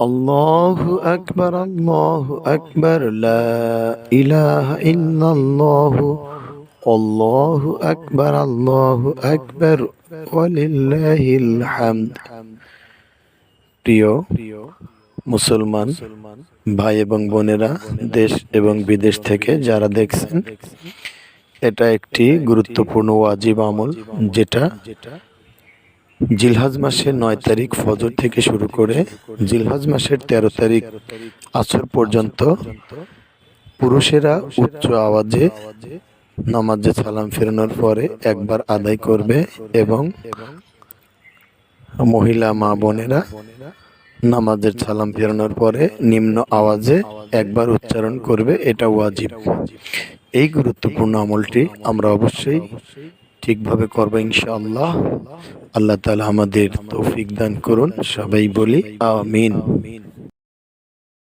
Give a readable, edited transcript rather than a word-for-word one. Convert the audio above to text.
আল্লাহু আকবার, আল্লাহু আকবার, লা ইলাহা ইল্লাল্লাহু, আল্লাহু আকবার, আল্লাহু আকবার, ওয়ালিল্লাহিল হামদ। প্রিয় মুসলমান ভাই এবং বোনেরা, দেশ এবং বিদেশ থেকে যারা দেখছেন, এটা একটি গুরুত্বপূর্ণ ওয়াজিব আমল, যেটা জিলহজ মাসের ৯ তারিখ ফজর থেকে শুরু করে জিলহজ মাসের ১৩ তারিখ আসর পর্যন্ত পুরুষেরা উচ্চ আওয়াজে নামাজে সালাম ফেরানোর পরে একবার আদায় করবে এবং মহিলা মা বোনেরা নামাজের সালাম ফেরানোর পরে নিম্ন আওয়াজে একবার উচ্চারণ করবে। এটা ওয়াজিব। এই গুরুত্বপূর্ণ আমলটি আমরা অবশ্যই ঠিকভাবে করবো ইনশাআল্লাহ। আল্লাহ তাআলা আমাদের তৌফিক দান করুন। সবাই বলি আমিন।